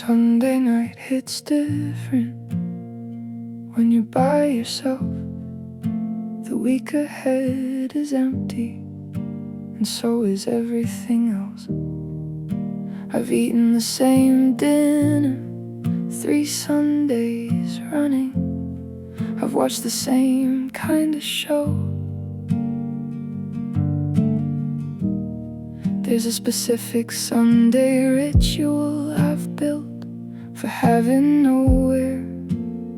Sunday night hits different when you're by yourself. The week ahead is empty, and so is everything else. I've eaten the same dinner 3 Sundays running. I've watched the same kind of show. There's a specific Sunday ritual I've built for having nowhere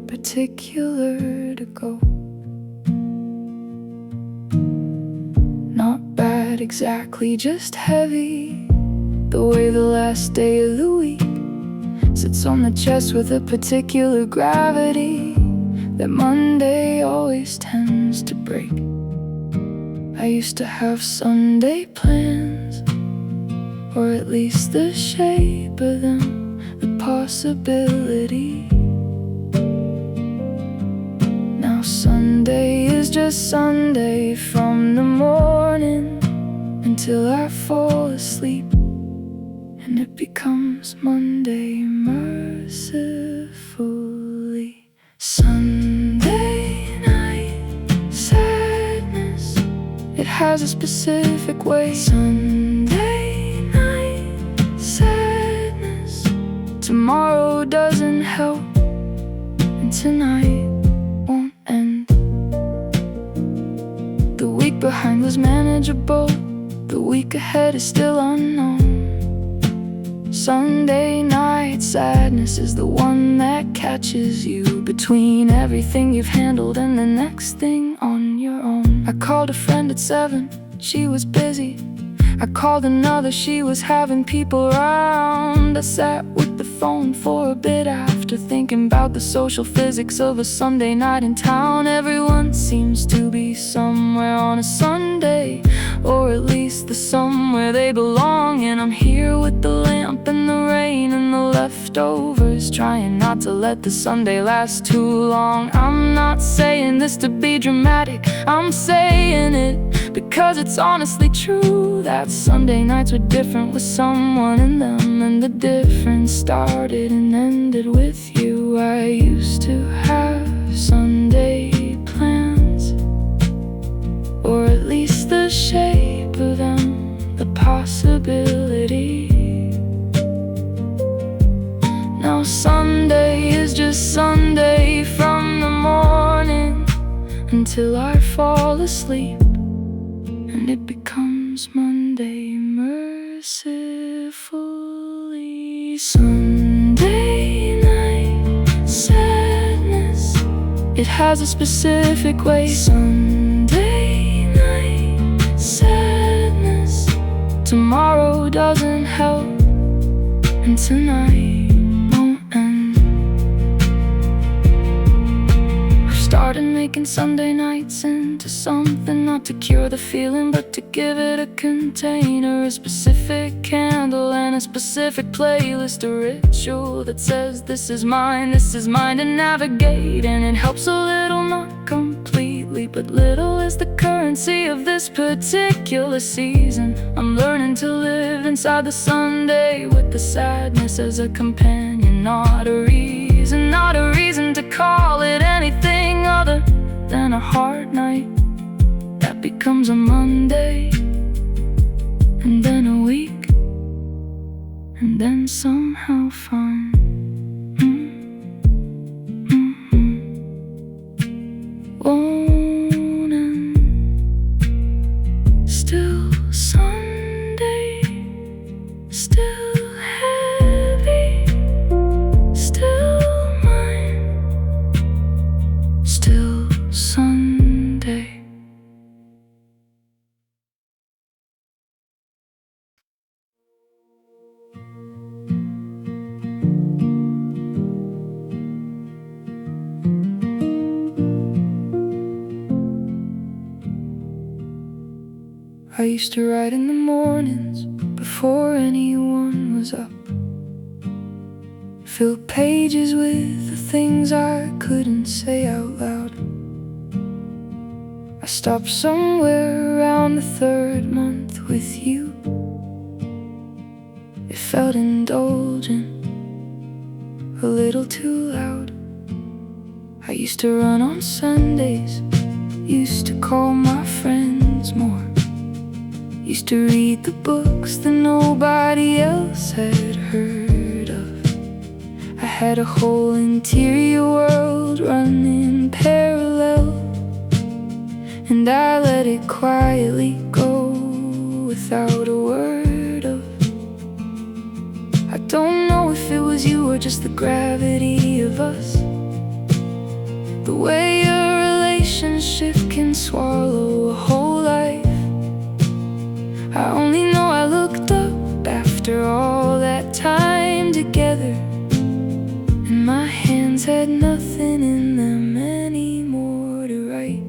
particular to go. Not bad exactly, just heavy, the way the last day of the week sits on the chest with a particular gravity that Monday always tends to break. I used to have Sunday plans, or at least the shape of them, the possibility. Now Sunday is just Sunday from the morning until I fall asleep, and it becomes Monday mercifully. Sunday night sadness, it has a specific way. Sunday night sadness, tomorrow doesn't help, and tonight won't end. The week behind was manageable, the week ahead is still unknown. Sunday night sadness is the one that catches you between everything you've handled and the next thing on your own. I called a friend at 7, she was busy. I called another, she was having people around. I sat with the phone for a bit after thinking about the social physics of a Sunday night in town. Everyone seems to be somewhere on a Sunday, or at least the somewhere they belong. And I'm here with the lamp and the rain and the leftovers, trying not to let the Sunday last too long. I'm not saying this to be dramatic, I'm saying it because it's honestly true that Sunday nights were different with someone in them, and the difference started and ended with you. I used to have Sunday plans, or at least the shape of them, the possibility. Now Sunday is just Sunday from the morning until I fall asleep, and it becomes Monday mercifully. Sunday night sadness, it has a specific way. Sunday night sadness, tomorrow doesn't help, and tonight won't end. I've started making Sunday nights into something, not to cure the feeling, but to give it a container, a specific candle and a specific playlist, a ritual that says this is mine to navigate. And it helps a little, not completely, but little is the currency of this particular season. I'm learning to live inside the Sunday with the sadness as a companion, not a reason to call it anything other than a hard night that becomes a Monday, and then a week, and then somehow fun. Won't end. Still Sunday, still heavy, still mine, still Sunday. I used to write in the mornings before anyone was up, fill pages with the things I couldn't say out loud. I stopped somewhere around the 3rd month with you. It felt indulgent, a little too loud. I used to run on Sundays, used to call my friends more, used to read the books that nobody else had heard of. I had a whole interior world running parallel, and I let it quietly go without a word of. I don't know if it was you or just the gravity of us, the way a relationship can swallow a whole life. I only know I looked up after all that time together, and my hands had nothing in them anymore to write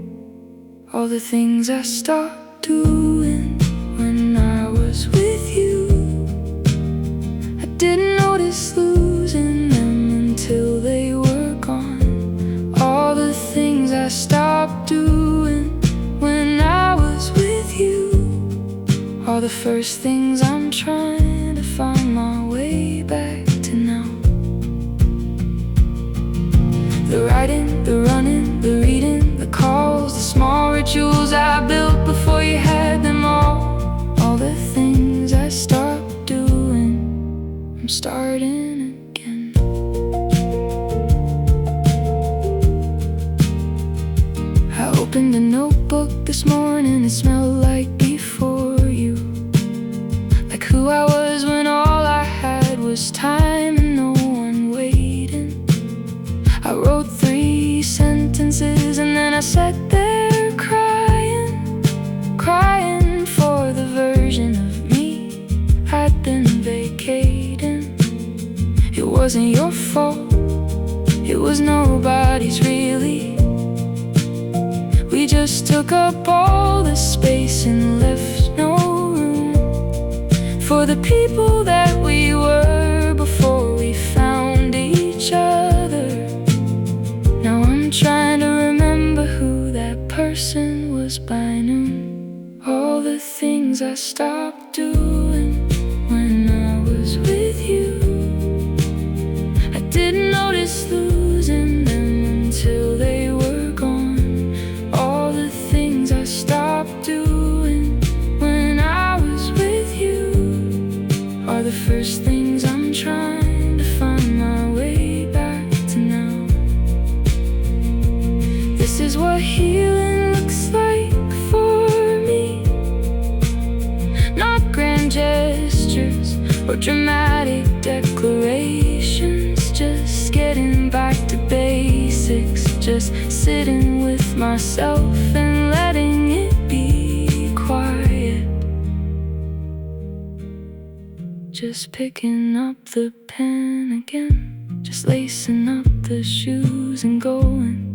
all the things I stopped doing when I was with you. I didn't notice losing them until they were gone. All the things I stopped doing when I was with you are the first things I'm trying to find my way back to now. The writing, the running, the reading, the calls, the small rituals I built before you had them all. All the things I stopped doing, I'm starting again. I opened a notebook this morning, it smelled like before you, like who I was when all I had was time and no one waiting. I wrote 3 sentences and then I sat there crying, crying for the version of me I'd been vacating. It wasn't your fault, it was nobody's really. We just took up all the space and left no room for the people that we were before we found each other. Now I'm trying to remember who that person was by noon. All the things I stopped doing when I was with you, I didn't notice losing them until they were gone. All the things I stopped doing when I was with you are the first things I'm trying to find my way back to now. This is what healing looks like for me. Not grand gestures or dramatic declarations, just getting back to basics, just sitting with myself and letting it be quiet, just picking up the pen again, just lacing up the shoes and going.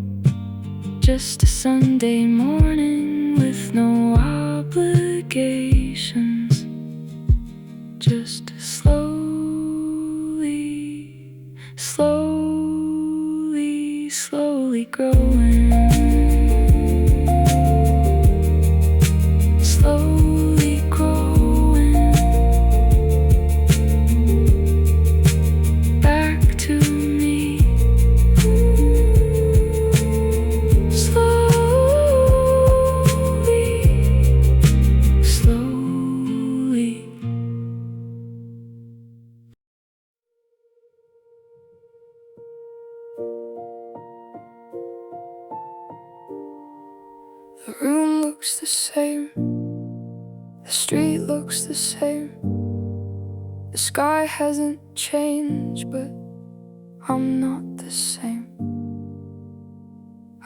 Just a Sunday morning with no obligations, just slowly, slowly, slowly growing, slowly growing back to me. Slowly, slowly. The room looks the same, the street looks the same, the sky hasn't changed, but I'm not the same.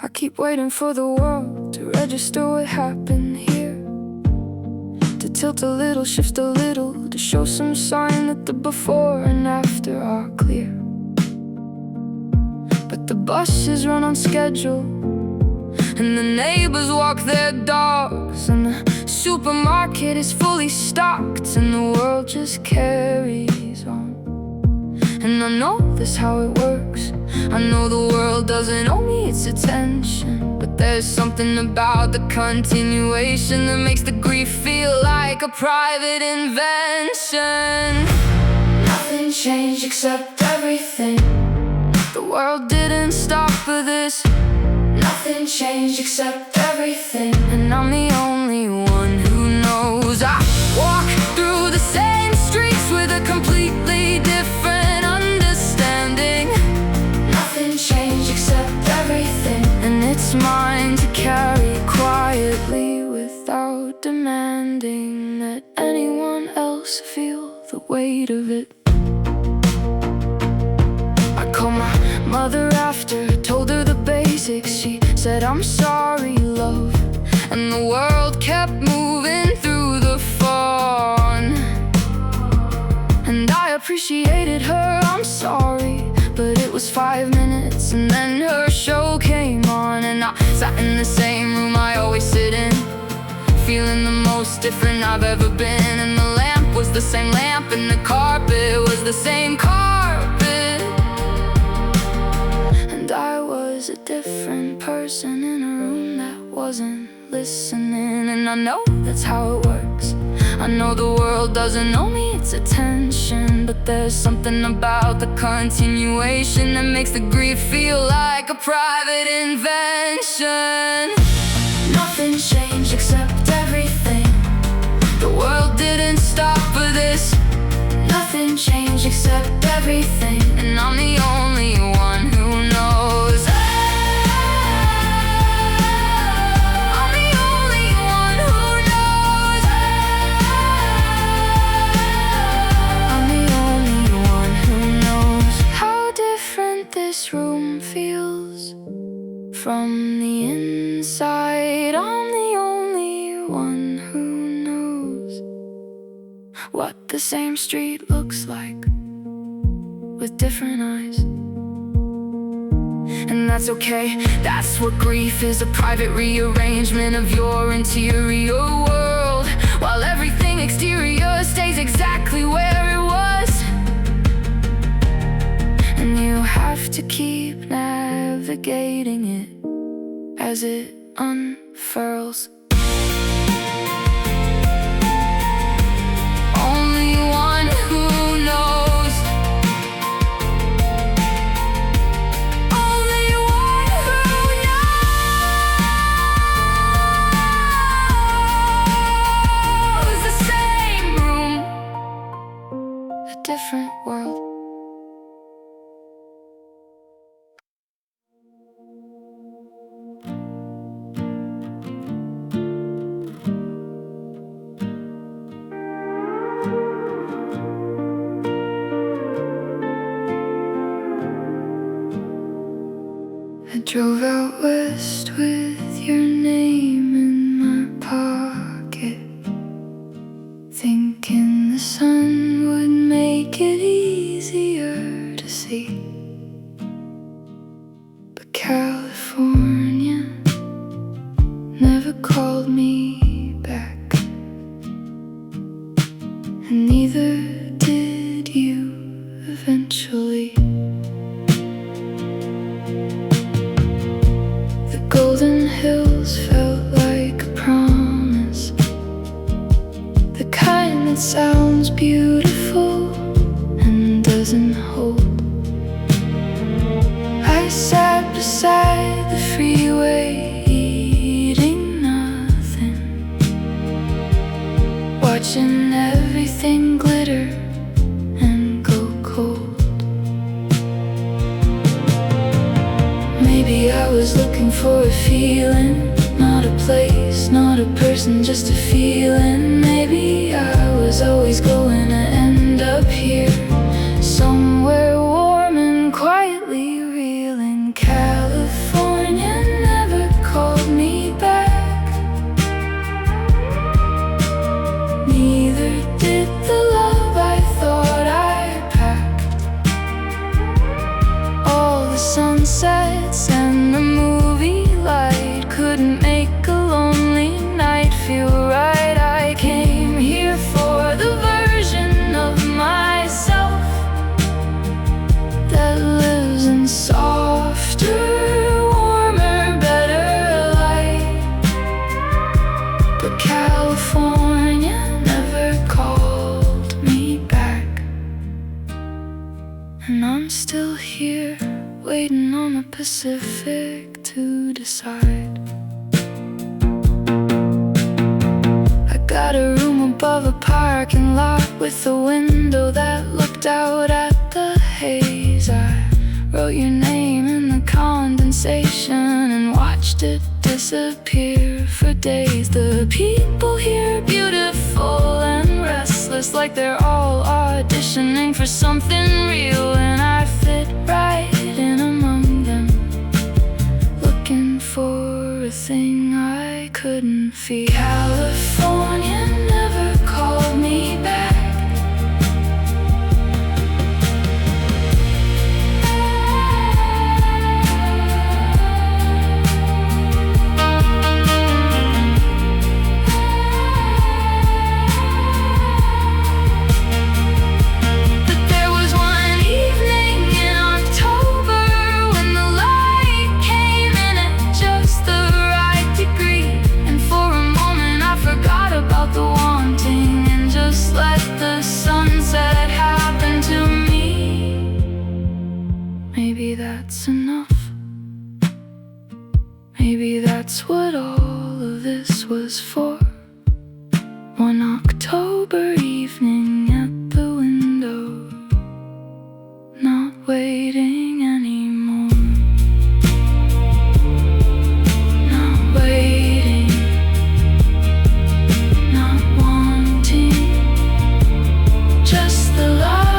I keep waiting for the world to register what happened here, to tilt a little, shift a little, to show some sign that the before and after are clear. But the buses run on schedule, and the neighbors walk their dogs, and the supermarket is fully stocked, and the world just carries on. And I know this how it works, I know the world doesn't owe me its attention, but there's something about the continuation that makes the grief feel like a private invention. Nothing changed except everything world didn't stop for this. Nothing changed except everything, and I'm the only one who knows. I walk through the same streets with a completely different understanding. Nothing changed except everything, and it's mine to carry quietly without demanding that anyone else feel the weight of it. I called my mother after, told her the basics. She said, "I'm sorry, love," and the world kept moving through the phone. And I appreciated her "I'm sorry," but it was 5 minutes and then her show came on. And I sat in the same room I always sit in, feeling the most different I've ever been. And the lamp was the same lamp, and the carpet was the same carpet. And I was a different person in a room that wasn't listening. And I know that's how it works. I know the world doesn't know me its attention, but there's something about the continuation that makes the grief feel like a private invention. Nothing changed except everything. The world didn't stop for this. Nothing changed except everything, and I'm the only one who knows. I'm the only one who knows. I'm the only one who knows how different this room feels from the inside. I'm the only one who knows what the same street looks like with different eyes. And that's okay, that's what grief is, a private rearrangement of your interior world, while everything exterior stays exactly where it was. And you have to keep navigating it as it unfurls. Only one who knows. Only one who knows. The same room, a different world. I drove out west with your name in my pocket, thinking the sun would make it easier to see. But California never called me back, and neither did you eventually. Golden hills felt like a promise, the kind that sounds beautiful and doesn't hold. I sat beside the freeway, eating nothing, watching everything glitter and go cold. Maybe I was looking for a feeling, not a place, not a person, just a feeling. Maybe I was always going to end up here, somewhere warm and quietly reeling. California never called me back, neither did the love I thought I packed. All the sunsets and the movie light couldn't make a lonely night feel right. I came here for the version of myself that lives in softer, warmer, better light. But California never called me back, and I'm still here waiting on the Pacific to decide. I got a room above a parking lot with a window that looked out at the haze. I wrote your name in the condensation and watched it disappear for days. The people here are beautiful and restless, like they're all auditioning for something real. And I fit right in among them, looking for a thing I couldn't feel. California never called me back. Maybe that's enough. Maybe that's what all of this was for. One October evening at the window, not waiting anymore. Not waiting, not wanting, just the light.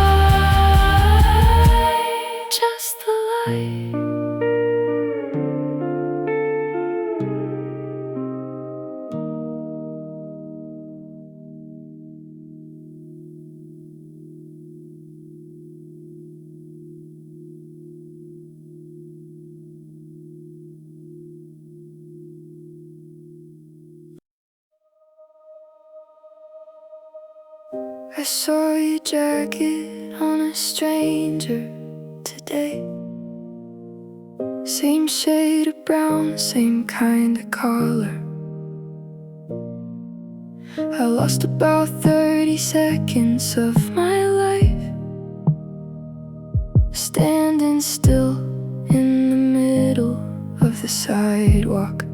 I saw your jacket on a stranger today. Same shade of brown, same kind of color. I lost about 30 seconds of my life standing still in the middle of the sidewalk.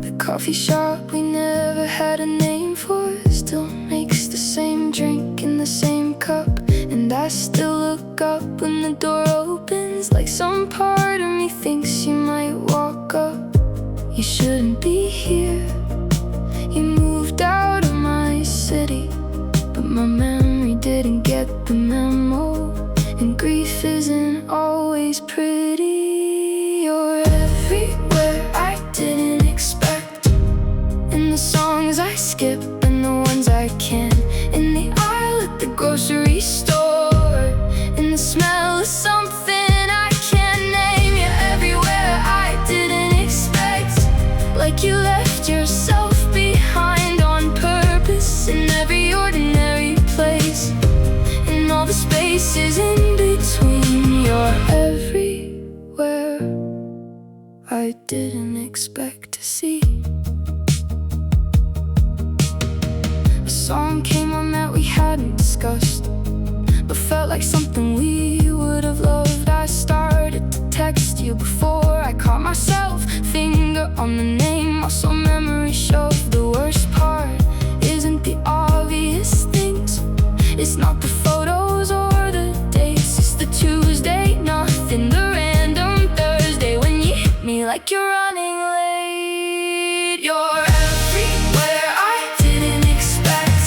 The coffee shop we never had a name for still makes the same drink in the same cup. And I still look up when the door opens, like some part of me thinks you might walk up. You shouldn't be here. You moved out of my city, but my memory didn't get the memo. And grief isn't always pretty. You're everywhere I didn't expect, in the songs I skip and the ones I can't, in the aisle at the grocery store, in the smell of something I can't name. You're everywhere I didn't expect, like you left yourself behind on purpose, in every ordinary place, in all the spaces in between. You're everywhere I didn't expect to see. A song came on that we hadn't discussed, but felt like something we would have loved. I started to text you before I caught myself, finger on the name, muscle memory shoved. The worst part isn't the obvious things, it's not the photos or the dates, it's the Tuesday nothing, the random Thursday when you hit me like you're running late. You're everywhere I didn't expect,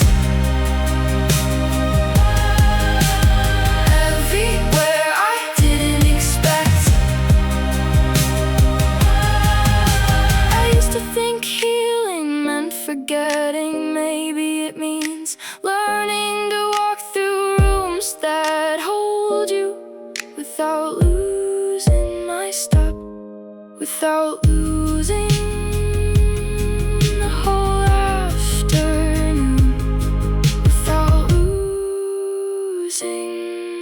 everywhere I didn't expect. I used to think healing meant forgetting. Maybe it means learning to walk through rooms that hold you without losing my step, without losing the whole afternoon, without losing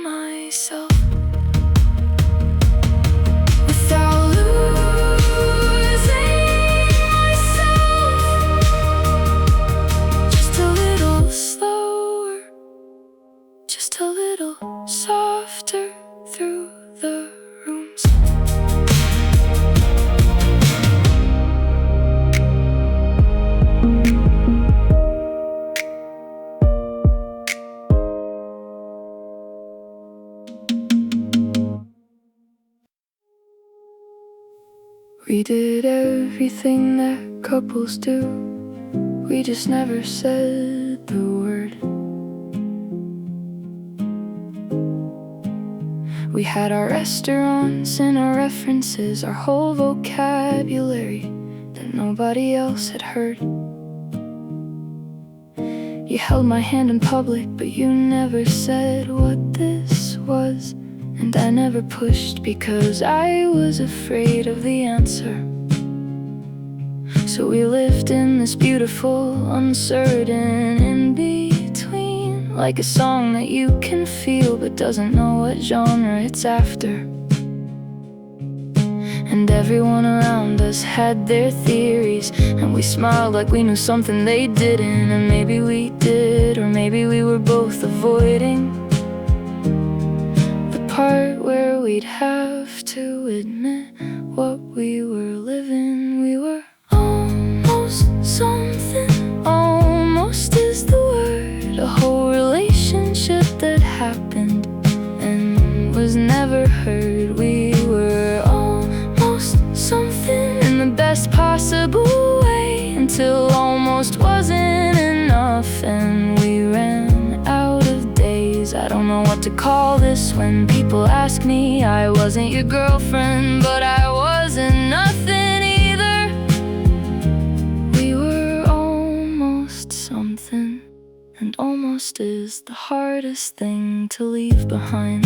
myself, without losing myself. Just a little slower, just a little softer. We did everything that couples do, we just never said the word. We had our restaurants and our references, our whole vocabulary that nobody else had heard. You held my hand in public, but you never said what this was. And I never pushed because I was afraid of the answer. So we lived in this beautiful, uncertain in-between, like a song that you can feel but doesn't know what genre it's after. And everyone around us had their theories, and we smiled like we knew something they didn't. And maybe we did, or maybe we were both avoiding the part where we'd have to admit what we were living. We were almost something, almost is the word. A whole relationship that happened and was never heard. We were almost something in the best possible way, until almost wasn't enough and we ran out of days. I don't know what to call this when people ask me. I wasn't your girlfriend, but I wasn't nothing either. We were almost something, and almost is the hardest thing to leave behind.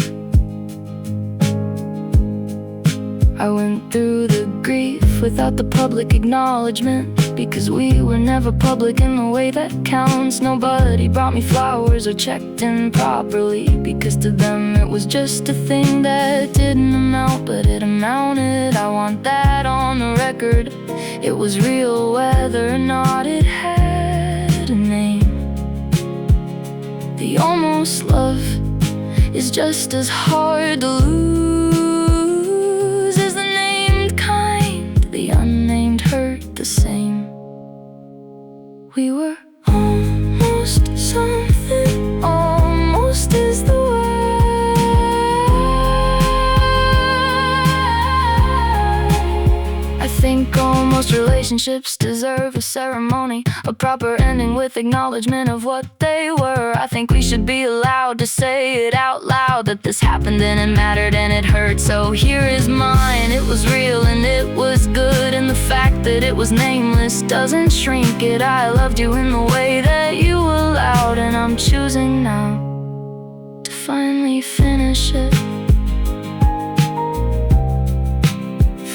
I went through the grief without the public acknowledgement, because we were never public in the way that counts. Nobody brought me flowers or checked in properly, because to them it was just a thing that didn't amount, but it amounted. I want that on the record. It was real whether or not it had a name. The almost love is just as hard to lose as the named kind. The unnamed hurt the same. We were almost something, almost is the word. I think almost relationships deserve a ceremony, a proper ending with acknowledgement of what they were. I think we should be allowed to say it out loud, that this happened and it mattered and it hurt. So here is mine. It was real and it was good, and the fact that it was nameless doesn't shrink it. I loved you in the way that you allowed, and I'm choosing now to finally finish it.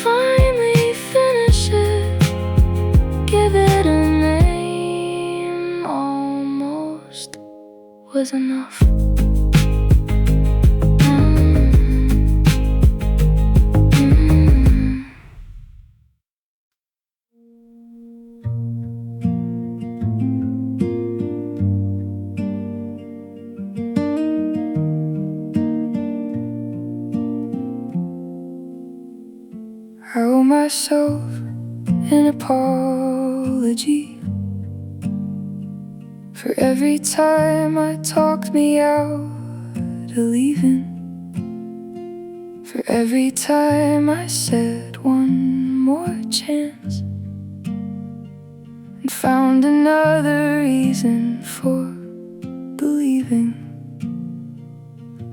Finally finish it. Give it a name. Almost was enough. I owe myself an apology for every time I talked me out of leaving, for every time I said one more chance and found another reason for believing.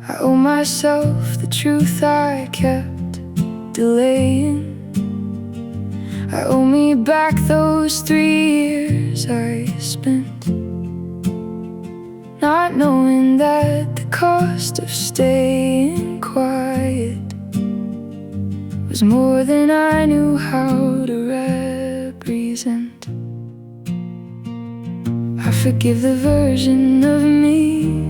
I owe myself the truth I kept delaying. I owe me back those 3 years I spent not knowing that the cost of staying quiet was more than I knew how to represent. I forgive the version of me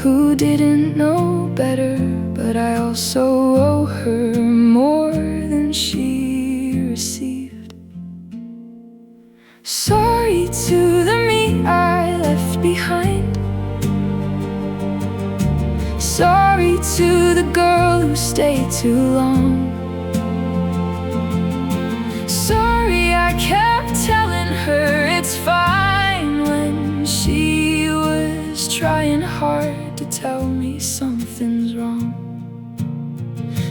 who didn't know better, but I also owe her more than she received. Sorry to the me I left behind. Sorry to the girl who stayed too long. Sorry I kept telling her it's fine when she was trying hard to tell me something's wrong.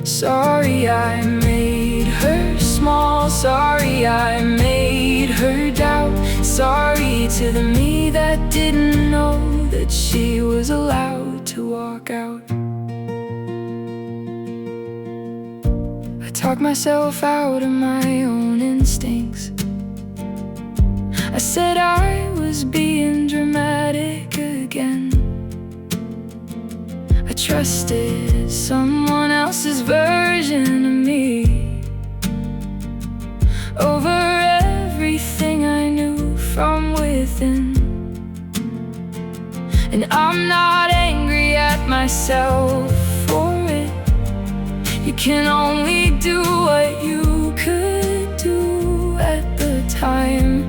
Sorry I made her small Sorry I made her doubt. Sorry to the me that didn't know that she was allowed to walk out. I talked myself out of my own instincts. I said I was being dramatic again. I trusted someone else's version of me over everything I knew from within. And I'm not angry at myself for it. You can only do what you could do at the time.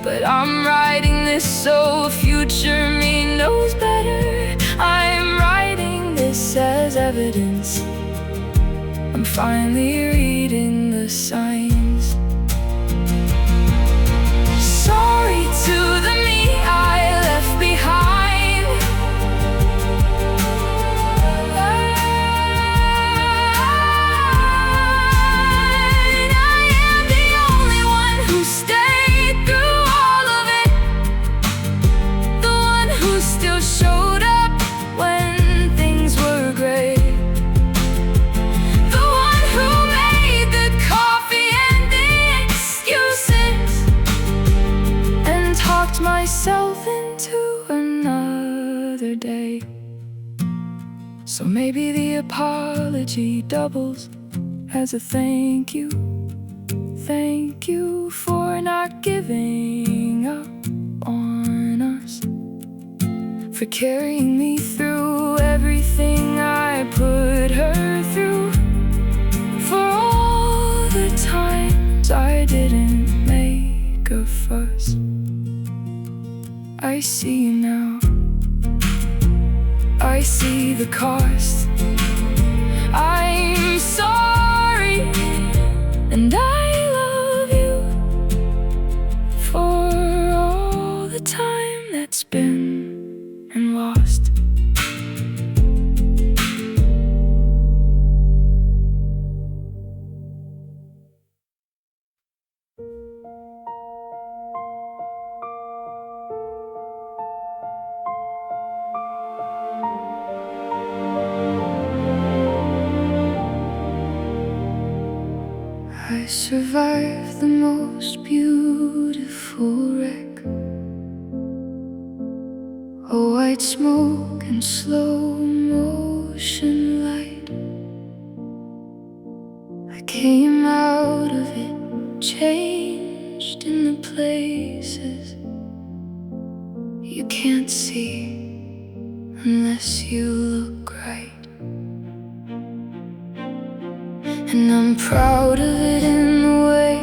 But I'm writing this so future me knows better. I'm writing this as evidence. I'm finally reading the signs. Sorry to the me I left behind. I am the only one who stayed through all of it, the one who still showed up when things were great, the one who made the coffee and the excuses and talked myself into another day. So maybe the apology doubles as a thank you. Thank you for not giving up on us, for carrying me through everything I put her through, for all the times I didn't make a fuss. I see you now. I see the cost. I'm sorry, and I love you for all the time that's been and lost. I survived the most beautiful wreck, a white smoke and slow motion light. I came out of it changed in the places you can't see unless you look right. And I'm proud of it in the way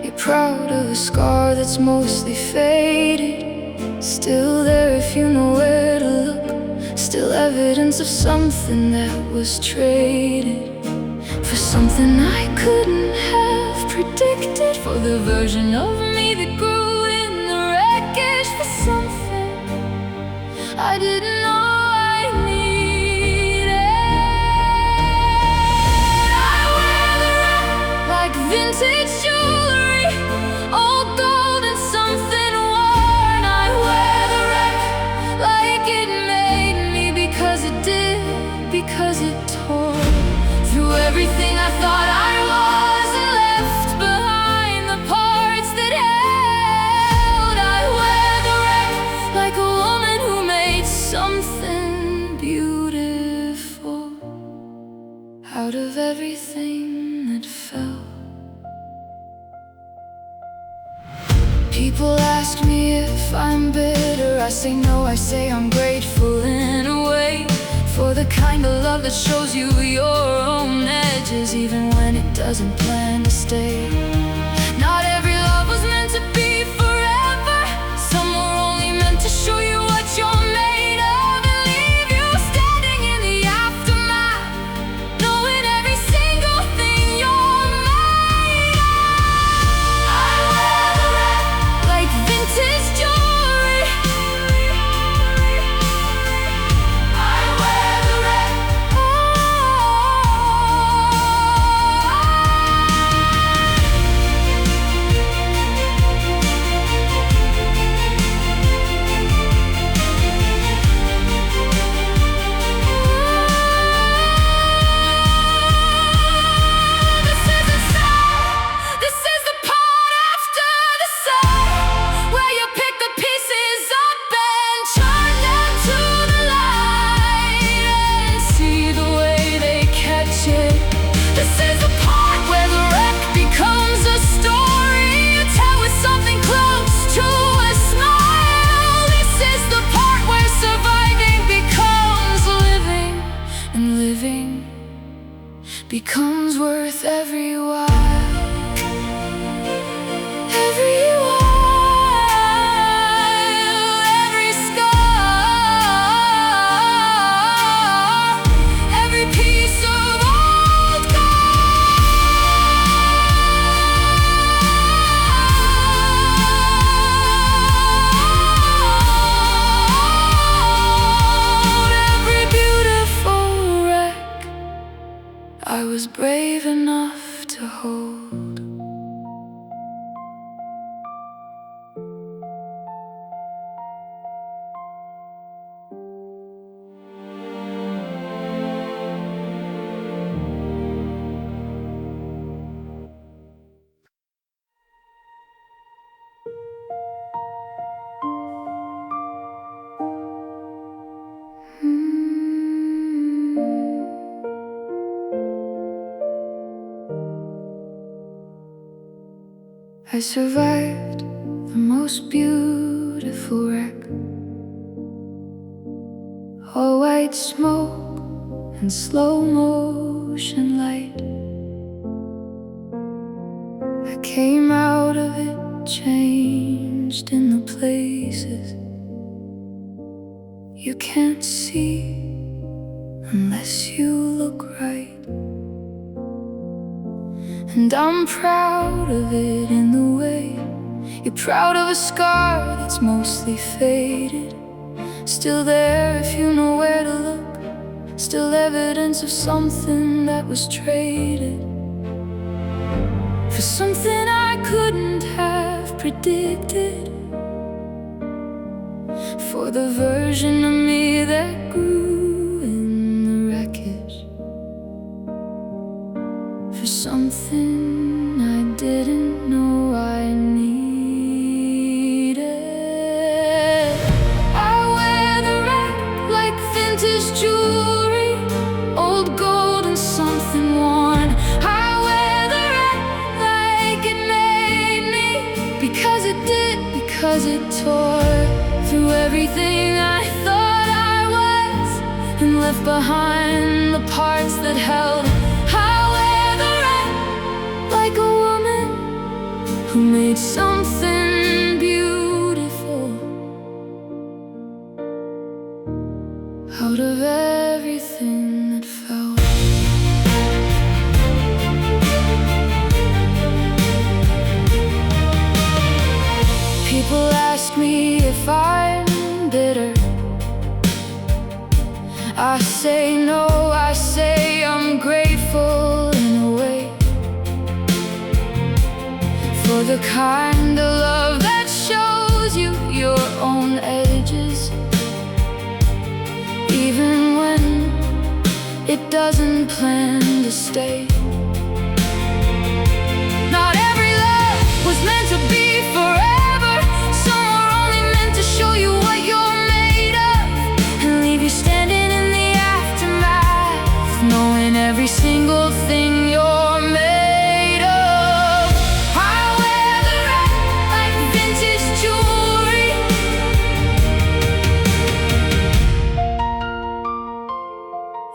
you're proud of a scar that's mostly faded. Still there if you know where to look. Still evidence of something that was traded for something I couldn't have predicted, for the version of me that grew in the wreckage, for something I didn't know I needed. I wear the wreck like vintage jewelry, old gold and something worn. I wear the wreck like it made me, because it did, because it tore through everything I thought I was and left behind the parts that held. I wear the wreck like a woman who made something beautiful out of everything that fell. People ask me if I'm bitter. I say no, I say I'm grateful in a way, for the kind of love that shows you your own edges, even when it doesn't plan to stay. Not every love was meant to be forever. Some were only meant to show you what you're made of and leave you standing in the aftermath, knowing every single thing you're made of. I wear the wreck like vintage jewelry. I wear the wreck. becomes worth every while. Every while, every scar, every piece of old gold, every beautiful wreck I was brave enough to hold. I survived the most beautiful wreck, all white smoke and slow motion light. I came out of it changed in the places you can't see unless you look right. And I'm proud of it in the way you're proud of a scar that's mostly faded, still there if you know where to look, still evidence of something that was traded for something I couldn't have predicted, for the version of me that grew in the wreckage, for something I didn't know I needed. I wear the wreck like vintage jewelry, old gold and something worn. I wear the wreck like it made me, because it did, because it tore through everything I thought I was, and left behind the parts that held. Like a woman who made something beautiful out of everything that fell. People ask me if I'm bitter. I say no, I say I'm grateful in a way, for the kind of love that shows you your own edges, even when it doesn't plan to stay. Not every love was meant to be forever. Some are only meant to show you what you're made of, and leave you standing in the aftermath, knowing every single thing you're made of. I wear the wreck like vintage jewelry.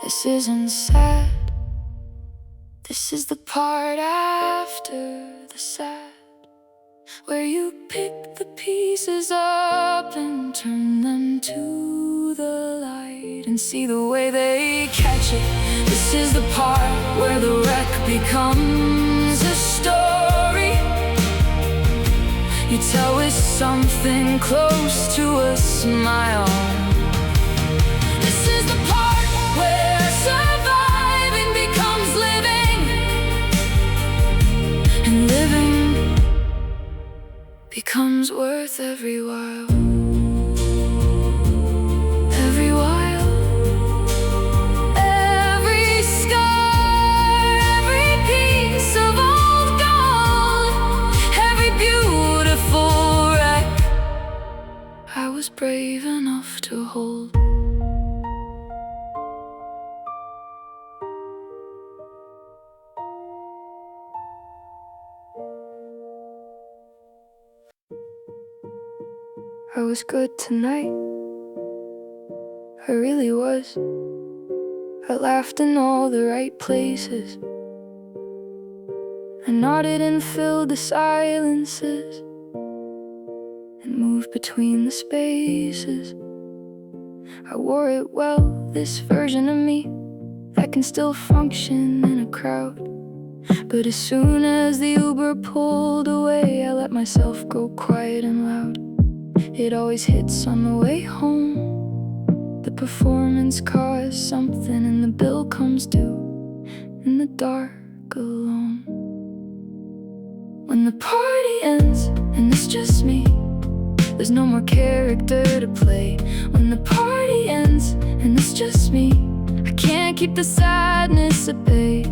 This isn't sad, this is the part after the sad, where you pick the pieces up and turn them to the light and see the way they catch it. This is the part where the wreck becomes a story you tell with something close to a smile. This is the part where surviving becomes living, and living becomes worth every while. Every while, every scar, every piece of old gold, every beautiful wreck I was brave enough to hold. I was good tonight, I really was. I laughed in all the right places, nodded and filled the silences and moved between the spaces. I wore it well, this version of me that can still function in a crowd. But as soon as the Uber pulled away, I let myself go quiet and loud. It always hits on the way home. The performance costs something and the bill comes due in the dark alone. When the party ends and it's just me, there's no more character to play. When the party ends and it's just me, I can't keep the sadness at bay.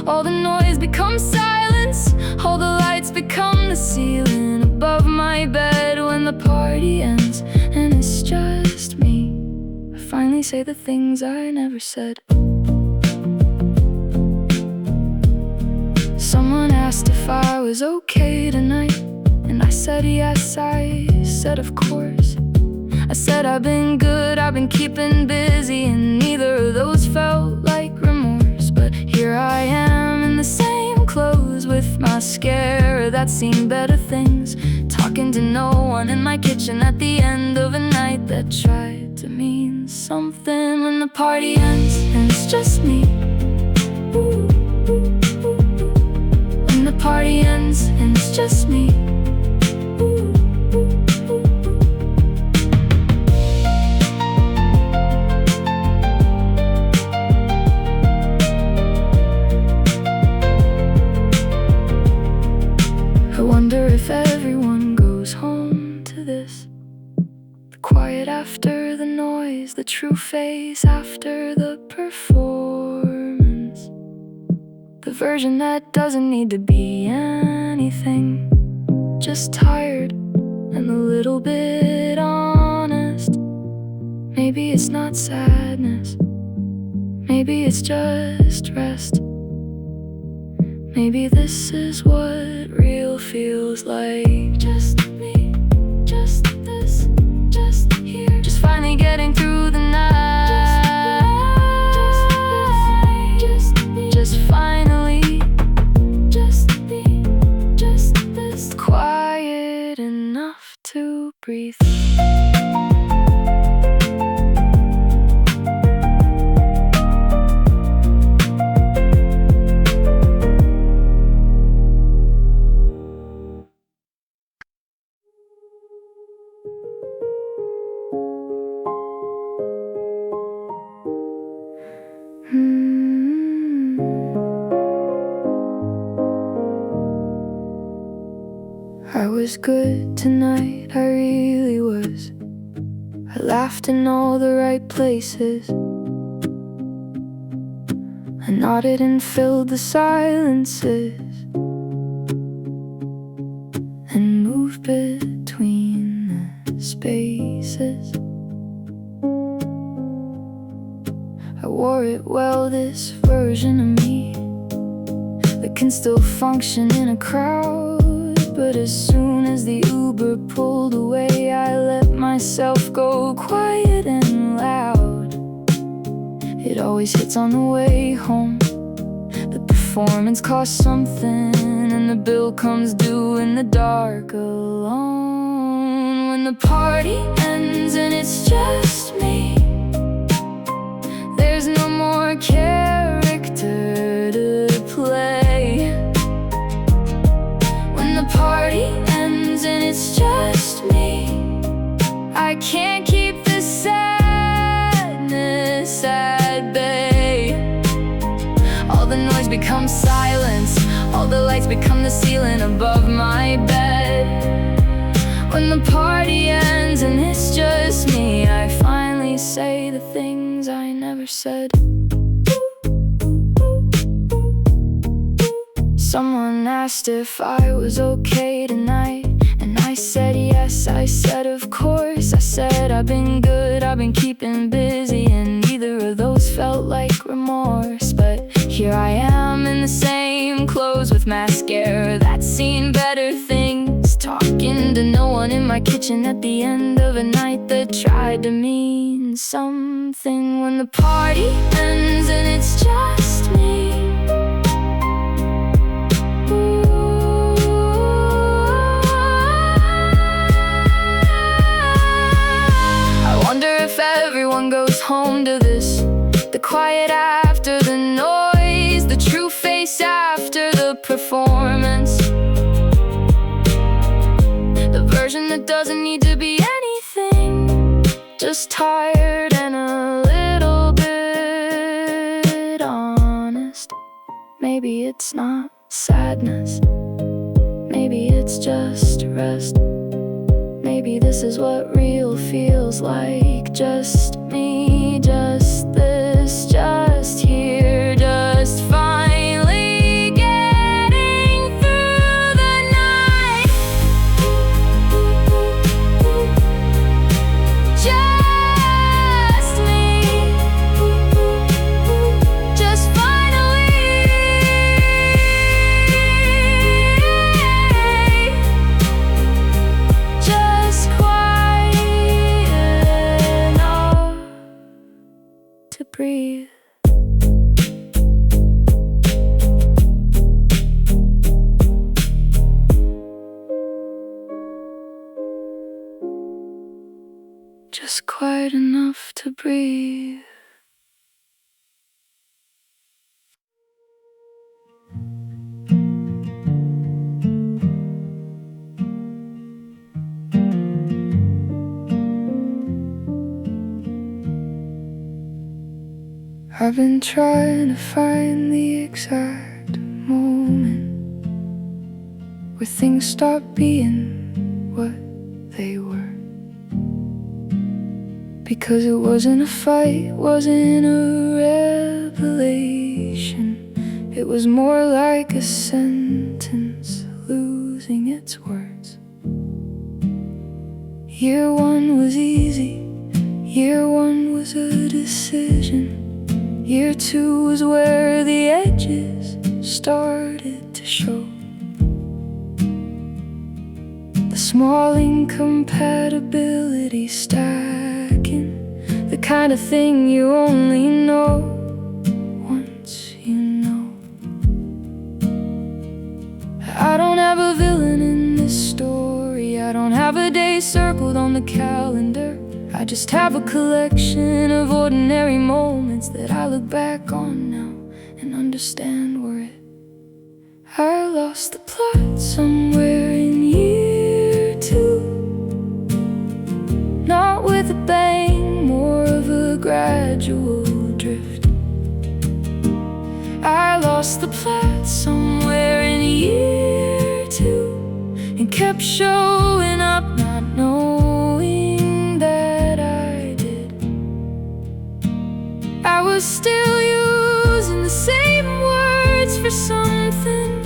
All the noise becomes silence, all the lights become the ceiling above my bed. When the party ends and it's just me, I finally say the things I never said. Someone asked if I was okay tonight, and I said yes, I said of course. I said I've been good, I've been keeping busy, and neither of those felt like remorse. But here I am in the same clothes with mascara that's seen better things, talking to no one in my kitchen at the end of a night that tried to mean something. When the party ends and it's just me, ooh, ooh, ooh, ooh. When the party ends and it's just me, ooh, ooh, ooh, ooh. I wonder if everyone goes home to this. The quiet after the noise, the true face after the performance. The version that doesn't need to be anything, just tired and a little bit honest. Maybe it's not sadness, maybe it's just rest. Maybe this is what real feels like. Just me, just this, just here, just finally getting through the night. Just finally, just me, just this, quiet enough to breathe. I was good tonight, I really was. I laughed in all the right places. I nodded and filled the silences and moved between the spaces. I wore it well, this version of me that can still function in a crowd. But as soon as the Uber pulled away, I let myself go quiet and loud. It always hits on the way home. The performance costs something and the bill comes due in the dark alone. When the party ends and it's just me, there's no more character to play. When the party ends and it's just me, I can't keep the sadness at bay. All the noise becomes silence, all the lights become the ceiling above my bed. When the party ends and it's just me, I finally say the things I never said. Someone asked if I was okay tonight, and I said yes, I said of course. I said I've been good, I've been keeping busy, and neither of those felt like remorse. But here I am in the same clothes with mascara that's seen better things, talking to no one in my kitchen at the end of a night that tried to mean something. When the party ends and it's just me, ooh, quiet after the noise, the true face after the performance, the version that doesn't need to be anything, just tired and a little bit honest. Maybe it's not sadness, maybe it's just rest. Maybe this is what real feels like. Just me, just this, just here, just finally getting through the night. Just me, just finally. Just quiet enough to breathe. Just quiet enough to breathe. I've been trying to find the exact moment where things stop being what they were. Because it wasn't a fight, wasn't a revelation. It was more like a sentence losing its words. Year one was easy, year one was a decision. Year two was where the edges started to show. The small incompatibility stacking, the kind of thing you only know once you know. I don't have a villain in this story, I don't have a day circled on the calendar. I just have a collection of ordinary moments that I look back on now and understand were it. I lost the plot somewhere in year two, not with a bang, more of a gradual drift. I lost the plot somewhere in year two and kept showing up not knowing that I did. I was still using the same words for something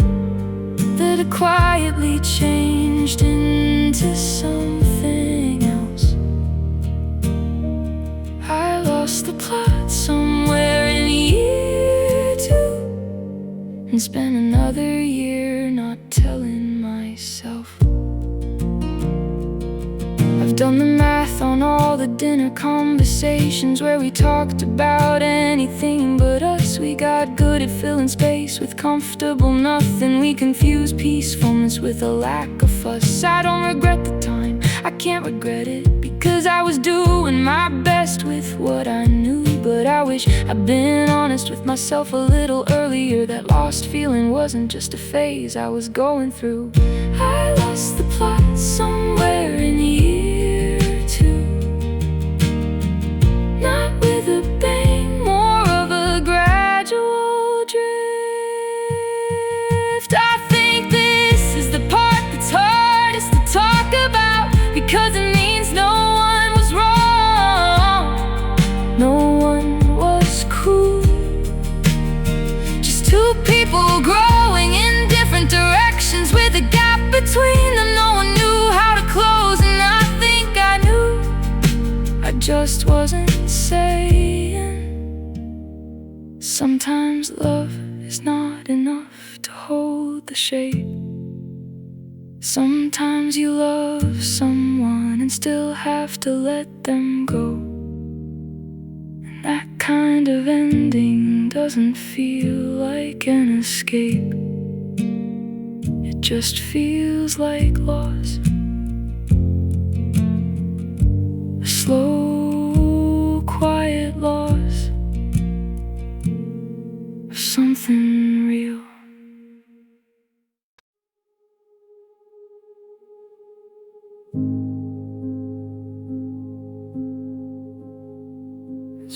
that had quietly changed into something else. I lost the plot somewhere in year two and spent another year not telling myself. I've done the math on all the dinner conversations where we talked about anything but us. We got good at filling space with comfortable nothing. We confused peacefulness with a lack of fuss. I don't regret the time, I can't regret it, because I was doing my best with what I knew. But I wish I'd been honest with myself a little earlier. That lost feeling wasn't just a phase I was going through. I lost the plot somewhere in year two, not with a bang, more of a gradual drift. I think this is the part that's hardest to talk about, because it means no one was wrong, no one was cruel, just two people growing in different directions with a gap between them. No one knew how to close, and I think I knew. I just wasn't saying. Sometimes love is not enough to hold the shape. Sometimes you love someone and still have to let them go. And that kind of ending doesn't feel like an escape. It just feels like loss, a slow, quiet loss,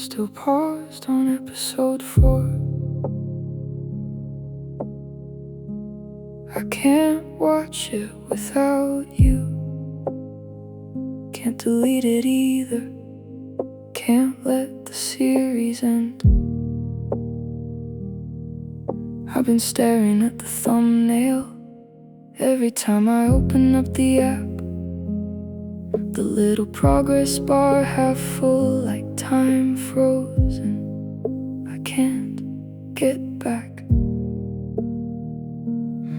Still paused on episode 4. I can't watch it without you. Can't delete it either. Can't let the series end. I've been staring at the thumbnail every time I open up the app. The little progress bar half full, like time frozen. I can't get back.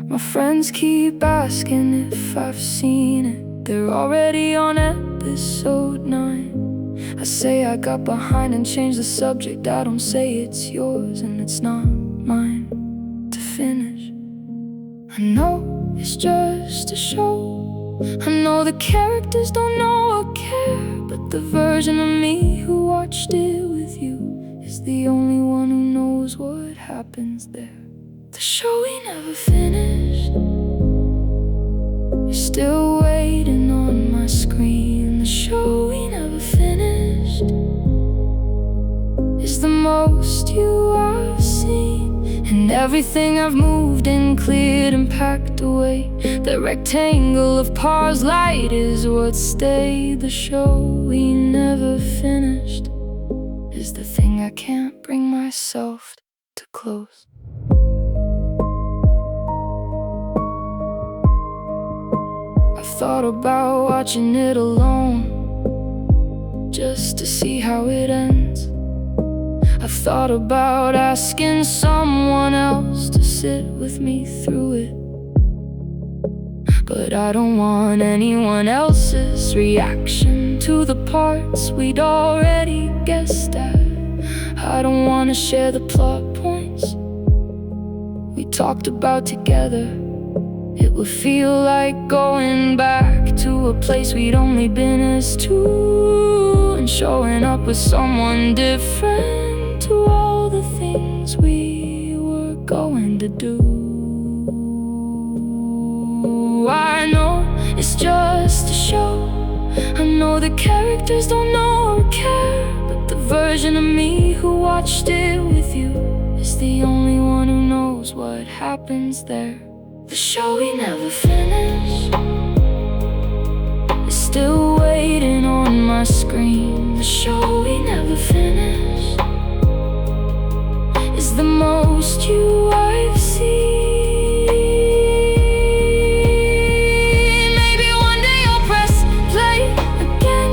My friends keep asking if I've seen it. They're already on episode 9. I say I got behind and changed the subject. I don't say it's yours and it's not mine to finish. I know it's just a show. I know the characters don't know or care, but the version of me who watched it with you is the only one who knows what happens there. The show we never finished is still waiting on my screen. The show we never finished is the most you I've seen. And everything I've moved and cleared and packed away, that rectangle of pause light is what stayed. The show we never finished is the thing I can't bring myself to close. I've thought about watching it alone, just to see how it ends. I've thought about asking someone else to sit with me through it, but I don't want anyone else's reaction to the parts we'd already guessed at. I don't want to share the plot points we talked about together. It would feel like going back to a place we'd only been as two, and showing up with someone different to all the things we were going to do. I know it's just a show. I know the characters don't know or care, but the version of me who watched it with you is the only one who knows what happens there. The show we never finished is still waiting on my screen. The show we never finished is the most you I've seen. Maybe one day I'll press play again,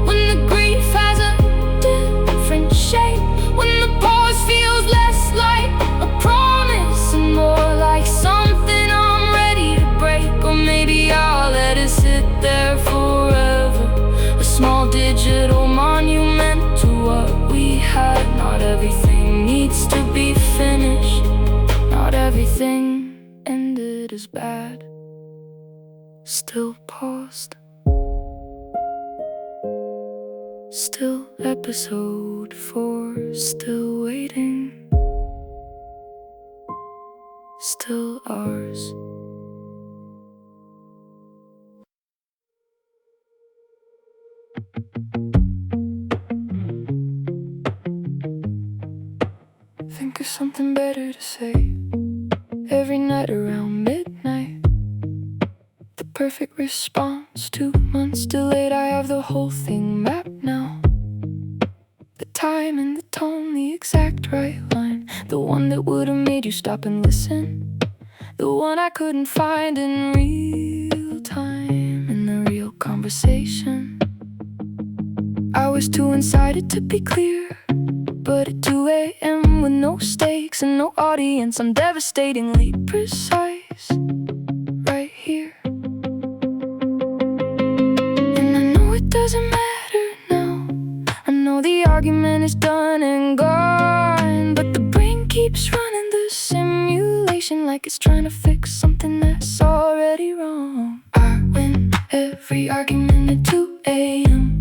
when the grief has a different shape, when the pause feels less like a promise and more like something I'm ready to break. Or maybe I'll let it sit there forever, a small digital monument to what we had. Not everything needs to be finished. Not everything ended as bad. Still paused. Still episode 4. Still waiting. Still ours. Think of something better to say every night around midnight. The perfect response, 2 months delayed. I have the whole thing mapped now. The time and the tone, the exact right line, the one that would have made you stop and listen, the one I couldn't find in real time, in the real conversation. I was too excited to be clear, but at 2 a.m. with no stakes and no audience, I'm devastatingly precise, right here. And I know it doesn't matter now. I know the argument is done and gone, but the brain keeps running the simulation like it's trying to fix something that's already wrong. I win every argument at 2 a.m.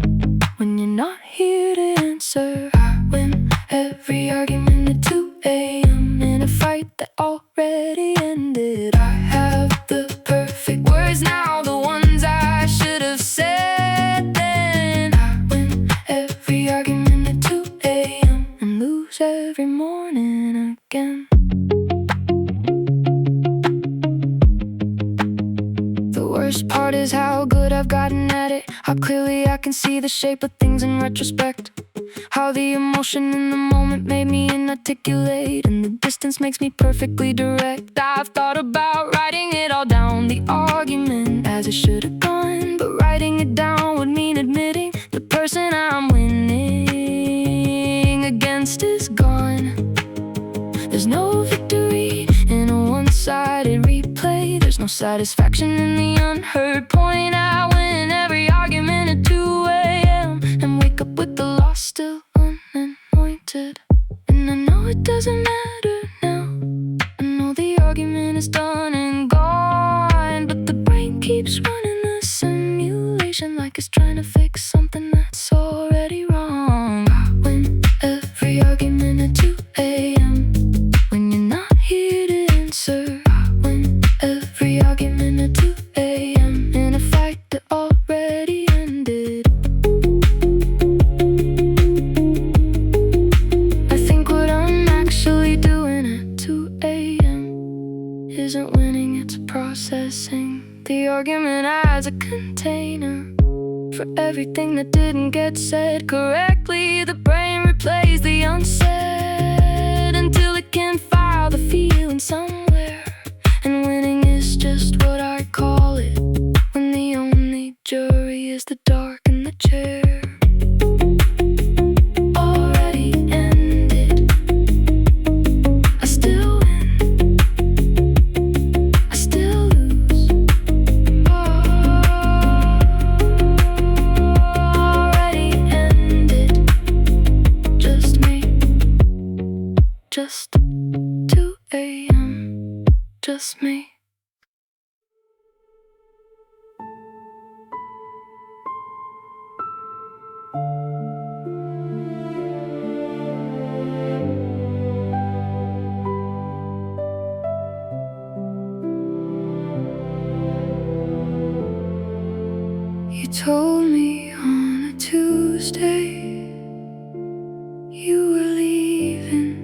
when you're not here to answer. I win every argument at 2 a.m. in a fight that already ended. I have the perfect words now, the ones I should have said then. I win every argument at 2 a.m. can see the shape of things in retrospect. How the emotion in the moment made me inarticulate, and the distance makes me perfectly direct. I've thought about writing it all down, the argument as it should have gone, but writing it down would mean admitting the person I'm winning against is gone. There's no victory in a one-sided replay. There's no satisfaction in the unheard point. I win every argument at 2 a.m. and wake up with the loss still unanointed. And I know it doesn't matter now. I know the argument is done and gone, but the brain keeps running the simulation like it's trying to fix something that's already wrong. I win every argument at 2 a.m. when you're not here to answer. I win every argument at 2 a.m. in a fight that already ended. I think what I'm actually doing at 2 a.m. isn't winning, it's processing. The argument as a container for everything that didn't get said correctly. The brain replays the unsaid until it can file the feeling somewhere. And winning is just what I call it when the only jury is the dark in the chair. Already ended. I still win. I still lose. Already ended. Just me. Just 2 a.m. Just me. You told me on a Tuesday you were leaving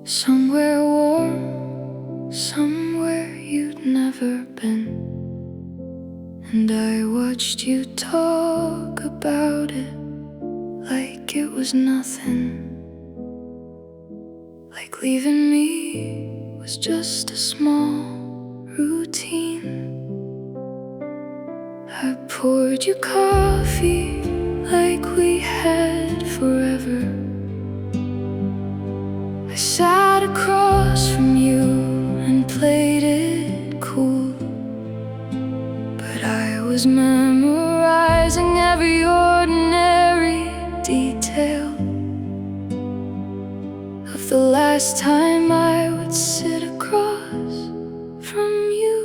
somewhere warm, somewhere you'd never been. And I watched you talk about it like it was nothing, like leaving me was just a small routine. I poured you coffee like we had forever. I sat across from you and played it cool, but I was memorizing every ordinary detail of the last time I would sit across from you.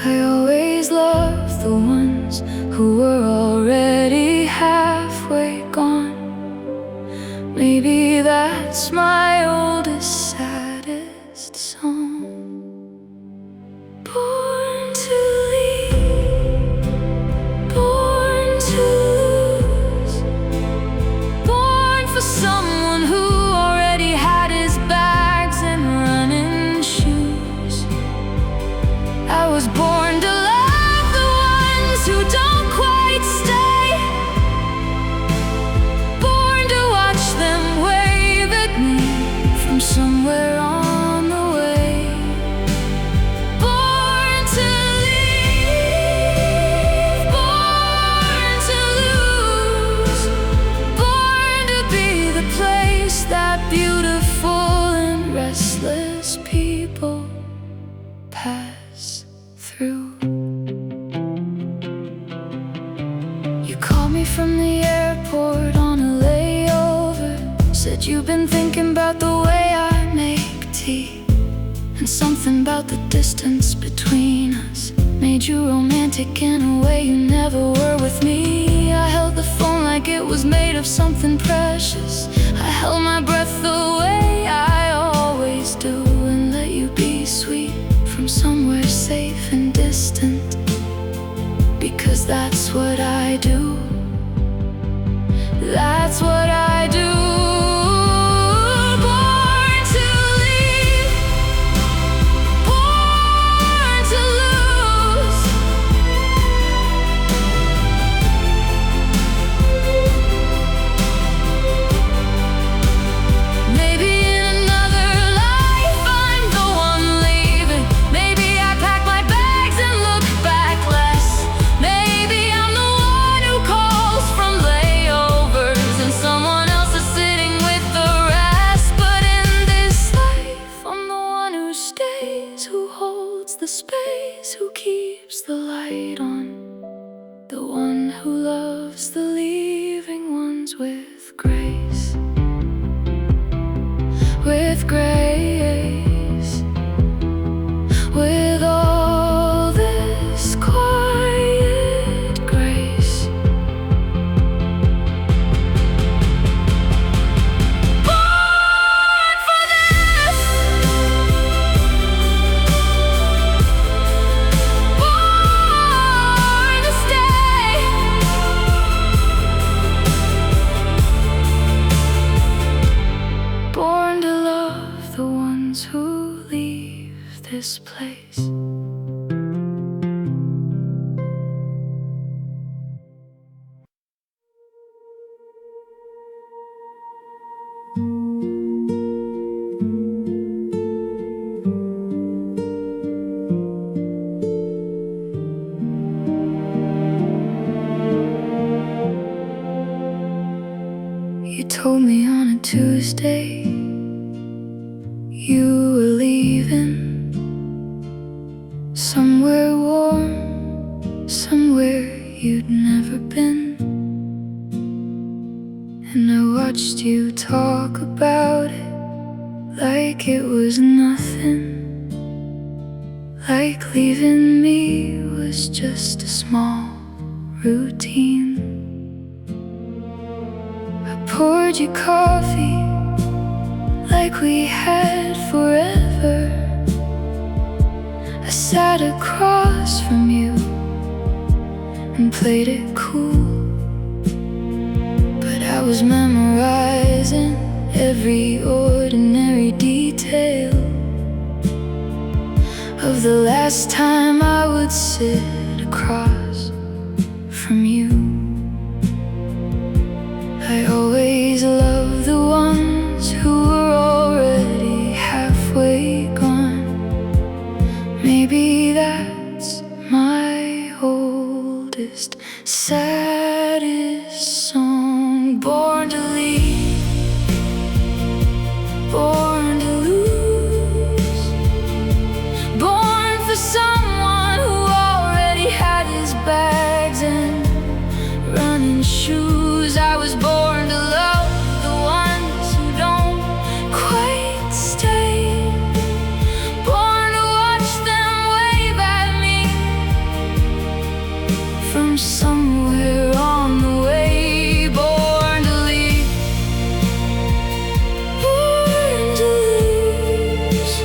I always loved the ones who were already halfway gone. Maybe that's my oldest, saddest song. Born to lead, born to lose, born for someone who already had his bags and running shoes. I was born to love the ones who don't quite stay, born to watch them wave at me from somewhere on the way. Born to leave, born to lose, born to be the place that beautiful and restless people pass through. You called me from the airport on a layover, said you've been thinking about the way I make tea, and something about the distance between us made you romantic in a way you never were with me. I held the phone like it was made of something precious. I held my breath the way I always do, and let you be sweet from somewhere safe and distant, because that's what I do. That's what I do. Born to leave, born to lose, told me on a Tuesday you were leaving somewhere warm, somewhere you'd never been. And I watched you talk about it like it was nothing, like leaving me was just a small routine. I poured you coffee like we had forever. I sat across from you and played it cool, but I was memorizing every ordinary detail of the last time I would sit across from you. I always loved the ones who were already halfway gone. Maybe that's my oldest, saddest song. Born to lead, born to lose, born for someone who already had his bags and running shoes. I was born to love the ones who don't quite stay, born to watch them wave at me from somewhere on the way. Born to leave, born to lose,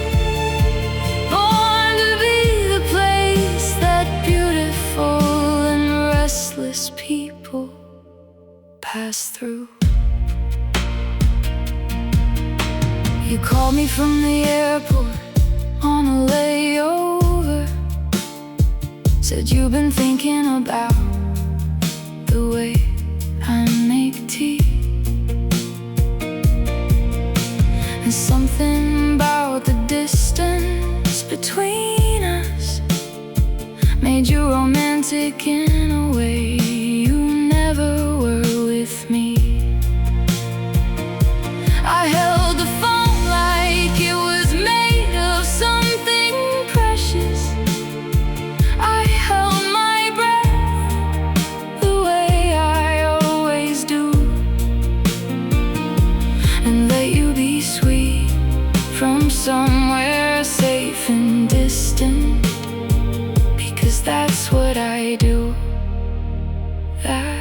born to be the place that beautiful and restless people pass through. You called me from the airport on a layover, said you've been thinking about the way I make tea, and something about the distance between us made you romantic in a way you never were with me. I held the phone like it was made of something precious. I held my breath the way I always do, and let you be sweet from somewhere safe and distant, because that's what I do. That